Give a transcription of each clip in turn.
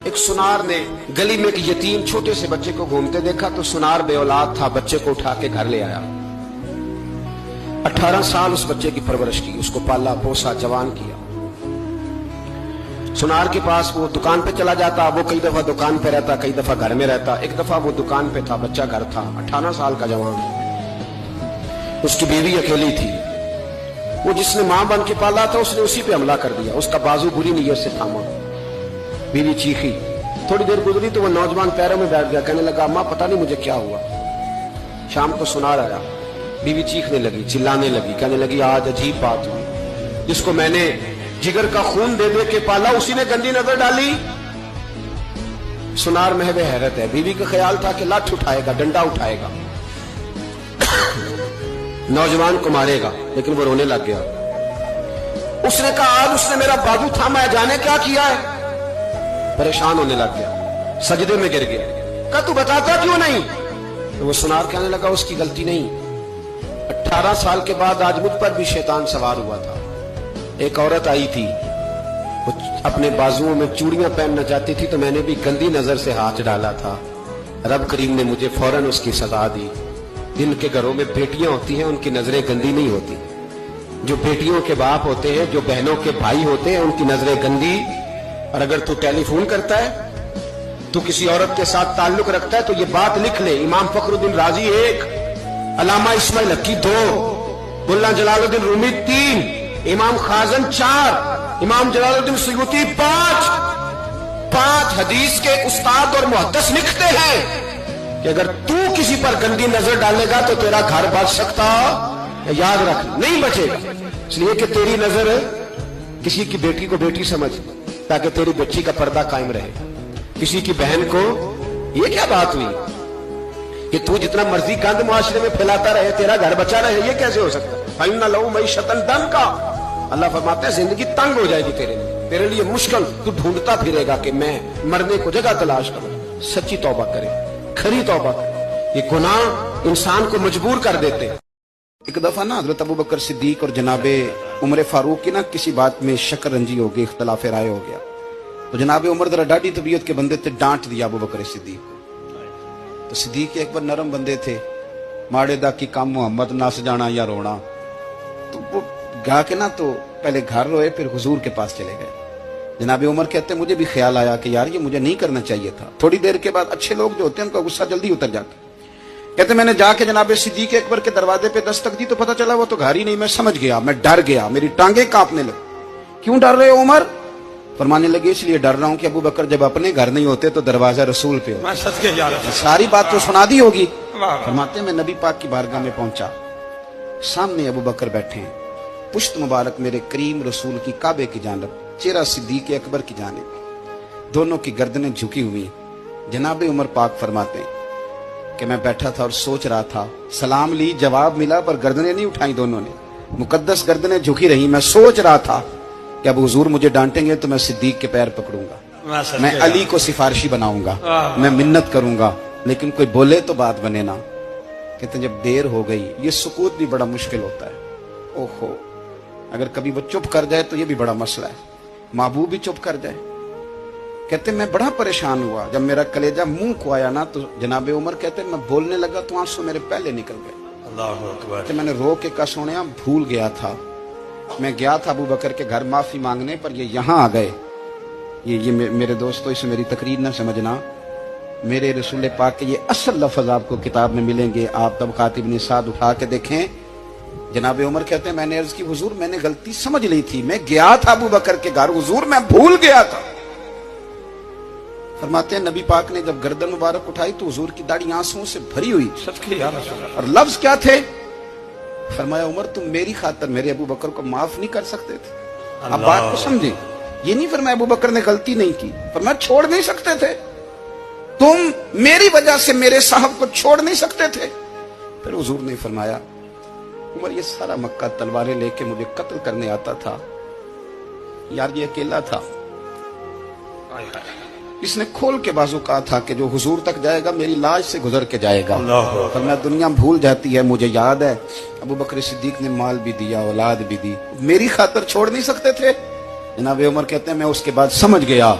ایک سنار نے گلی میں ایک یتیم چھوٹے سے بچے کو گھومتے دیکھا تو سنار بے اولاد تھا، بچے کو اٹھا کے گھر لے آیا۔ 18 سال اس بچے کی پرورش کی، اس کو پالا پوسا جوان کیا۔ سنار کے پاس وہ دکان پہ چلا جاتا، وہ کئی دفعہ دکان پہ رہتا، کئی دفعہ گھر میں رہتا۔ ایک دفعہ وہ دکان پہ تھا، بچہ گھر تھا، 18 سال کا جوان، اس کی بیوی اکیلی تھی۔ وہ جس نے ماں بن کے پالا تھا اس نے اسی پہ حملہ کر دیا، اس کا بازو بری نیت سے تھاما، بیوی چیخی۔ تھوڑی دیر گزری تو وہ نوجوان پیروں میں بیٹھ گیا، کہنے لگا ماں پتہ نہیں مجھے کیا ہوا۔ شام کو سنار آیا، بیوی چیخنے لگی، چلانے لگی، کہنے لگی آج عجیب بات ہوئی، جس کو میں نے جگر کا خون دے دے کے پالا اسی نے گندی نظر ڈالی۔ سنار محو حیرت ہے، بیوی کا خیال تھا کہ لاٹھ اٹھائے گا، ڈنڈا اٹھائے گا، نوجوان کو مارے گا، لیکن وہ رونے لگ گیا۔ اس نے کہا آج اس نے میرا بازو تھاما ہے، جانے کیا کیا ہے؟ پریشان ہونے لگ گیا، سجدے میں گر گیا، کہا تو بتاتا کیوں نہیں؟ تو وہ سنار کہنے لگا اس کی غلطی نہیں، 18 سال کے بعد آج مجھ پر بھی شیطان سوار ہوا تھا۔ ایک عورت آئی تھی، وہ اپنے بازوؤں میں چوڑیاں پہننا چاہتی تھی تو میں نے بھی گندی نظر سے ہاتھ ڈالا تھا، رب کریم نے مجھے فوراً اس کی سزا دی۔ جن کے گھروں میں بیٹیاں ہوتی ہیں ان کی نظریں گندی نہیں ہوتی، جو بیٹیوں کے باپ ہوتے ہیں، جو بہنوں کے بھائی ہوتے ہیں، ان کی نظریں گندی۔ اور اگر تو ٹیلی فون کرتا ہے، تو کسی عورت کے ساتھ تعلق رکھتا ہے تو یہ بات لکھ لے، امام فخر الدین رازی 1، علامہ اسماعیل حقی 2، ملا جلال الدین رومی 3، امام خازن 4، امام جلال الدین سیوطی 5 حدیث کے استاد اور محدث لکھتے ہیں کہ اگر تو کسی پر گندی نظر ڈالے گا تو تیرا گھر بچ سکتا، یاد رکھ نہیں بچے گا، اس لیے کہ تیری نظر کسی کی بیٹی کو بیٹی سمجھ تاکہ تیری بچی کا پردہ قائم رہے، کسی کی بہن کو۔ یہ کیا بات ہوئی کہ تو جتنا مرضی گند معاشرے میں پھیلاتا رہے تیرا گھر بچا رہے؟ یہ کیسے ہو سکتا ہے؟ فَإِنَّ لَهُ مَعِيشَةً ضَنْكَ، اللہ فرماتا ہے زندگی تنگ ہو جائے گی تیرے لیے مشکل، تو ڈھونڈتا پھرے گا کہ میں مرنے کو جگہ تلاش کروں۔ سچی توبہ کرے، کھری توبہ کرے، یہ گناہ انسان کو مجبور کر دیتے ہیں۔ ایک دفعہ نا حضرت ابوبکر صدیق اور جناب عمر فاروق کی نا کسی بات میں شکر رنجی ہو گئی، اختلاف رائے ہو گیا، تو جناب عمر ذرا ڈاڈی طبیعت کے بندے تھے، ڈانٹ دیا ابوبکر صدیق کو۔ تو صدیق ایک بار نرم بندے تھے، ماڑے دا کی کام محمد نس جانا یا رونا، تو وہ گا کے نا تو پہلے گھر روئے پھر حضور کے پاس چلے گئے۔ جناب عمر کہتے مجھے بھی خیال آیا کہ یار یہ مجھے نہیں کرنا چاہیے تھا۔ تھوڑی دیر کے بعد اچھے لوگ جو ہوتے ہیں ان کا غصہ جلدی اتر جاتا ہے۔ کہتے میں نے جا کے جناب صدیق اکبر کے دروازے پہ دستک دی تو پتہ چلا وہ تو گھر ہی نہیں، میں سمجھ گیا، میں ڈر گیا، میری ٹانگیں کانپنے لگی۔ کیوں ڈر رہے ہو عمر؟ فرمانے لگے اس لیے ڈر رہا ہوں کہ ابو بکر جب اپنے گھر نہیں ہوتے تو دروازہ رسول پہ ہو۔ ساری بات تو سنا دی ہوگی۔ فرماتے ہیں میں نبی پاک کی بارگاہ میں پہنچا، سامنے ابو بکر بیٹھے ہیں، پشت مبارک میرے کریم رسول کی کعبے کی جانب، چہرہ صدیق اکبر کی جانب، دونوں کی گردنیں جھکی ہوئی۔ جناب عمر پاک فرماتے ہیں کہ میں بیٹھا تھا اور سوچ رہا تھا، سلام لی، جواب ملا، پر گردنیں نہیں اٹھائیں دونوں نے، مقدس گردنیں جھکی رہی۔ میں سوچ رہا تھا کہ اب حضور مجھے ڈانٹیں گے تو میں صدیق کے پیر پکڑوں گا، میں علی کو سفارشی بناؤں گا، میں منت کروں گا، لیکن کوئی بولے تو بات بنے نا۔ کہتے ہیں جب دیر ہو گئی، یہ سکوت بھی بڑا مشکل ہوتا ہے، اوہو اگر کبھی وہ چپ کر جائے تو یہ بھی بڑا مسئلہ ہے، محبوب بھی چپ کر جائے۔ کہتے میں بڑا پریشان ہوا، جب میرا کلیجہ منہ کو آیا نا تو جناب عمر کہتے میں بولنے لگا تو آنسو میرے پہلے نکل گئے۔ اللہ اکبر۔ کہ میں نے رو کے کہا سونیا بھول گیا تھا، میں گیا تھا ابو بکر کے گھر معافی مانگنے، پر یہ یہاں آ گئے۔ یہ میرے دوستو اس میں میری تقریر نہ سمجھنا، میرے رسول پاک کے یہ اصل لفظ آپ کو کتاب میں ملیں گے، آپ طبقات ابن سعد اٹھا کے دیکھیں۔ جناب عمر کہتے ہیں میں نے عرض کی حضور میں نے غلطی سمجھ لی تھی، میں گیا تھا ابو بکر کے گھر حضور، میں بھول گیا تھا۔ فرماتے ہیں نبی پاک نے جب گردن مبارک اٹھائی تو حضور کی داڑھی آنسوؤں سے بھری ہوئی، اور لفظ کیا تھے؟ فرمایا عمر تم میری خاطر میرے ابو بکر کو معاف نہیں کر سکتے تھے؟ اب بات کو سمجھیں، یہ نہیں فرمایا ابو بکر نے غلطی نہیں کی، فرمایا چھوڑ نہیں سکتے تھے، تم میری وجہ سے میرے صاحب کو چھوڑ نہیں سکتے تھے؟ پھر حضور نے فرمایا عمر یہ سارا مکہ تلواریں لے کے مجھے قتل کرنے آتا تھا، یار یہ اکیلا تھا، اس نے کھول کے بازو کہا تھا کہ جو حضور تک جائے گا میری لاش سے گزر کے جائے گا۔ فرمایا دنیا بھول جاتی ہے، مجھے یاد ہے ابو بکر صدیق نے مال بھی دیا، اولاد بھی دی، میری خاطر چھوڑ نہیں سکتے تھے؟ جناب عمر کہتے ہیں میں اس کے بعد سمجھ گیا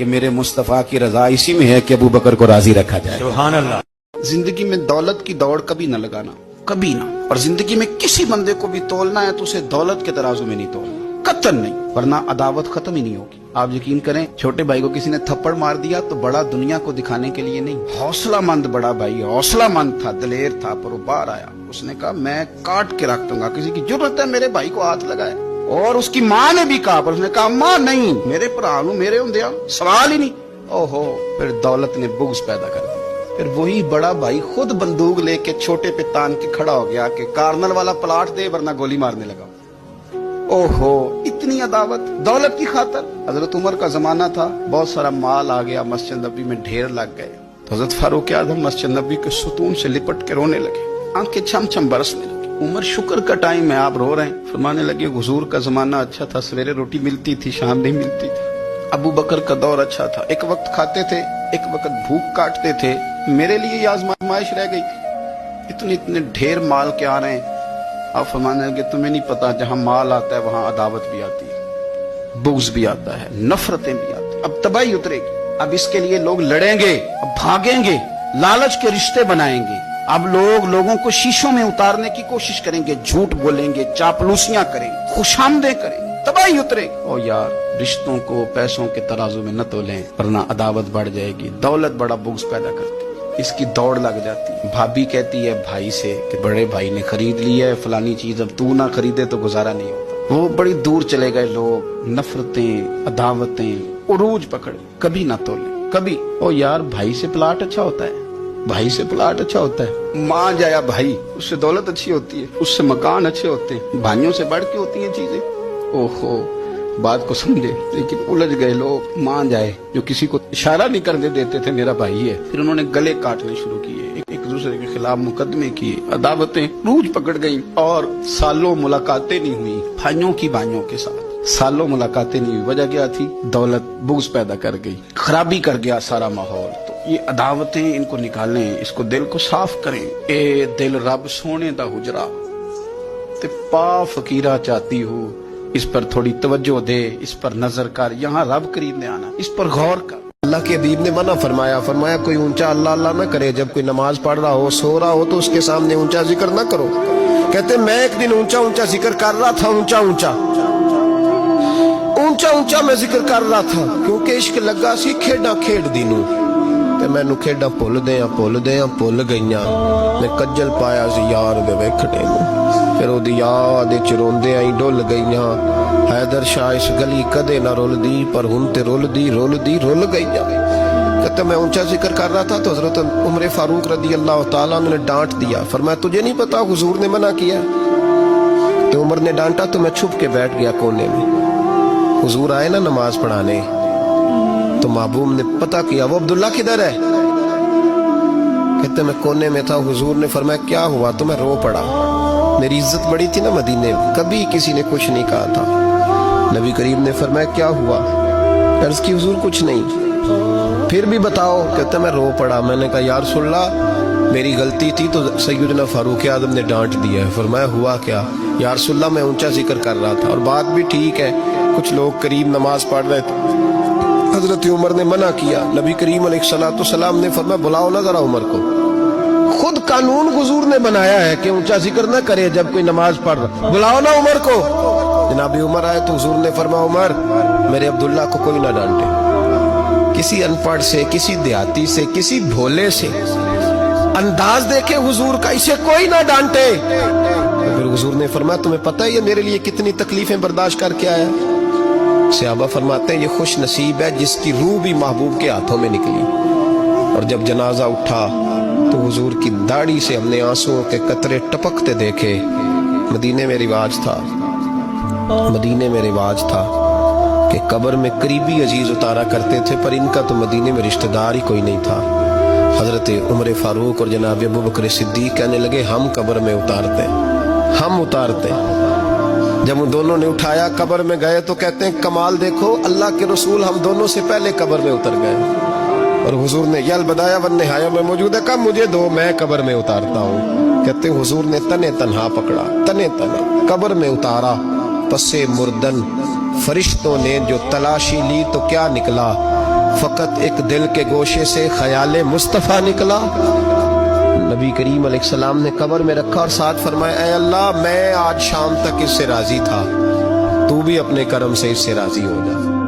کہ میرے مصطفیٰ کی رضا اسی میں ہے کہ ابو بکر کو راضی رکھا جائے. سبحان اللہ. زندگی میں دولت کی دوڑ کبھی نہ لگانا, کبھی نہ. اور زندگی میں کسی بندے کو بھی تولنا ہے تو اسے دولت کے ترازو میں نہیں تولنا, قطعاً نہیں, ورنہ عداوت ختم ہی نہیں ہوگی. آپ یقین کریں, چھوٹے بھائی کو کسی نے تھپڑ مار دیا تو بڑا دنیا کو دکھانے کے لیے نہیں, حوصلہ مند بڑا بھائی, حوصلہ مند تھا, دلیر تھا, پر وہ باہر آیا. اس نے کہا میں کاٹ کے رکھ دوں گا, کسی کی جرت ہے میرے بھائی کو ہاتھ لگائے. اور اس کی ماں نے بھی کہا, پر اس نے کہا ماں نہیں, میرے پرا نو میرے ہوں سوال ہی نہیں. اوہو, پھر دولت نے بغض پیدا کر دیا. پھر وہی بڑا بھائی خود بندوق لے کے چھوٹے پہ تان کے کھڑا ہو گیا کہ کارنل والا پلاٹ دے ورنہ گولی مارنے لگا. اوہو, اتنی عداوت دولت کی خاطر. حضرت عمر کا زمانہ تھا, بہت سارا مال آ گیا, مسجد نبی میں ڈھیر لگ گئے. تو حضرت فاروق اعظم مسجد نبی کے ستون سے لپٹ کے رونے لگے, آنکھیں چھم چھم برسنے لگی. عمر شکر کا ٹائم ہے, آپ رو رہے ہیں. فرمانے لگے حضور کا زمانہ اچھا تھا, سویرے روٹی ملتی تھی, شام نہیں ملتی تھی. ابو بکر کا دور اچھا تھا, ایک وقت کھاتے تھے, ایک وقت بھوک کاٹتے تھے. میرے لیے یہ آزمائش رہ گئی تھی. اتنے ڈھیر مال کے آ رہے ہیں. آپ فرمانے لگے تمہیں نہیں پتا, جہاں مال آتا ہے وہاں عداوت بھی آتی ہے, بغض بھی آتا ہے, نفرتیں بھی آتی ہیں. اب تباہی اترے گی. اب اس کے لیے لوگ لڑیں گے, اب بھاگیں گے, لالچ کے رشتے بنائیں گے. اب لوگوں کو شیشوں میں اتارنے کی کوشش کریں گے, جھوٹ بولیں گے, چاپلوسیاں کریں گے, خوشامدیں کریں گے, تباہی اترے گی. او یار, رشتوں کو پیسوں کے ترازو میں نہ تولیں, ورنہ عداوت بڑھ جائے گی. دولت بڑا بغض پیدا کرتی, اس کی دوڑ لگ جاتی. بھابھی کہتی ہے بھائی سے کہ بڑے بھائی نے خرید لی ہے فلانی چیز, اب تو نہ خریدے تو گزارا نہیں ہوتا. وہ بڑی دور چلے گئے لوگ, نفرتیں, عداوتیں عروج پکڑ, کبھی نہ تولیں کبھی. او یار, بھائی سے پلاٹ اچھا ہوتا ہے, بھائی سے پلاٹ اچھا ہوتا ہے. ماں جایا بھائی, اس سے دولت اچھی ہوتی ہے, اس سے مکان اچھے ہوتے ہیں, بھائیوں سے بڑھ کے ہوتی ہیں چیزیں. اوہو, بات کو سمجھے, لیکن الجھ گئے لوگ. ماں جائے جو کسی کو اشارہ نہیں کرنے دیتے تھے میرا بھائی ہے, پھر انہوں نے گلے کاٹنے شروع کیے, ایک دوسرے کے خلاف مقدمے کیے, عداوتیں روج پکڑ گئیں, اور سالوں ملاقاتیں نہیں ہوئی بھائیوں کی بھائیوں کے ساتھ. سالوں ملاقاتیں نہیں ہوئی. وجہ کیا تھی؟ دولت بغض پیدا کر گئی, خرابی کر گیا سارا ماحول. تو یہ عداوتیں ان کو نکالیں, اس کو دل کو صاف کریں. اے دل رب سونے دا حجرا تے پا فقیرہ چاہتی ہو, اس پر تھوڑی توجہ دے, اس پر نظر کر. یہاں رب خریدنے آنا, اس پر غور کر. اللہ کے حبیب نے منع فرمایا, فرمایا کوئی اونچا اللہ اللہ نہ کرے. جب کوئی نماز پڑھ رہا ہو, سو رہا ہو, تو اس کے سامنے اونچا ذکر نہ کرو. کہتے میں ایک دن اونچا اونچا ذکر کر رہا تھا, اونچا اونچا میں ذکر کر رہا تھا, کیونکہ عشق لگا سی کھیڈاں کھیڈ دی نوں, تے مینوں کھیڈاں بھول گئیاں. میں کجل پایا سی یار دے ویکھنے نوں, پھر او دی یاد وچ روندے آئی ڈل گئیاں. حیدر شاہ اس گلی کدے نہ رلدی, پر ہن تے رل گئیاں. کہتے میں اونچا ذکر کر رہا تھا تو حضرت عمر فاروق رضی اللہ تعالیٰ عنہ نے ڈانٹ دیا. فرمایا تجھے نہیں پتا حضور نے منع کیا؟ تو عمر نے ڈانٹا تو میں چھپ کے بیٹھ گیا کونے میں. حضور آئے نا نماز پڑھانے, تو محبوب نے پتا کیا وہ عبداللہ کدھر ہے. کہتے میں کونے میں تھا. حضور نے فرمایا کیا ہوا؟ تو میں رو پڑا. میری عزت بڑی تھی نا مدینے میں, کبھی کسی نے کچھ نہیں کہا تھا. نبی کریم نے فرمایا کیا ہوا؟ عرض کی حضور کچھ نہیں. پھر بھی بتاؤ. کہتا میں رو پڑا. میں نے کہا یا رسول اللہ میری غلطی تھی تو سیدنا فاروق اعظم نے ڈانٹ دیا ہے. فرمایا ہوا کیا؟ یا رسول اللہ میں اونچا ذکر کر رہا تھا, اور بات بھی ٹھیک ہے, کچھ لوگ قریب نماز پڑھ رہے تھے, حضرت عمر نے منع کیا. نبی کریم علیہ السلام نے فرمایا بلاؤ نہ ذرا عمر کو. خود قانون حضور نے بنایا ہے کہ اونچا ذکر نہ کرے جب کوئی نماز پڑھ رہا, بلاؤ نا عمر کو. جناب عمر آئے تو حضور نے فرمایا عمر میرے عبداللہ کو کوئی نہ ڈانٹے. کسی ان پڑھ سے, کسی دیہاتی سے, کسی بھولے سے انداز دیکھے حضور کا, اسے کوئی نہ ڈانٹے. پھر حضور نے فرمایا تمہیں پتہ ہے یہ میرے لیے کتنی تکلیفیں برداشت کر کے آیا؟ صحابہ فرماتے ہیں یہ خوش نصیب ہے جس کی روح بھی محبوب کے ہاتھوں میں نکلی. اور جب جنازہ اٹھا تو حضور کی داڑھی سے ہم نے آنسوں کے قطرے ٹپکتے دیکھے. مدینے میں رواج تھا کہ قبر میں قریبی عزیز اتارا کرتے تھے, پر ان کا تو مدینے میں رشتہ دار ہی کوئی نہیں تھا. حضرت عمر فاروق اور جناب ابو بکر صدیق کہنے لگے ہم قبر میں اتارتے. جب ان دونوں نے اٹھایا قبر میں گئے تو کہتے ہیں کمال دیکھو اللہ کے رسول ہم دونوں سے پہلے قبر میں اتر گئے. اور حضور نے یل بدایا ون نہایا میں موجود ہے, کب مجھے دو میں قبر میں اتارتا ہوں. کہتے ہیں حضور نے تنے تنہا پکڑا, تنے تنہا قبر میں اتارا. پسے مردن فرشتوں نے جو تلاشی لی تو کیا نکلا فقط ایک دل کے گوشے سے خیال مصطفیٰ نکلا. نبی کریم علیہ السلام نے قبر میں رکھا اور ساتھ فرمایا اے اللہ میں آج شام تک اس سے راضی تھا, تو بھی اپنے کرم سے اس سے راضی ہو جا.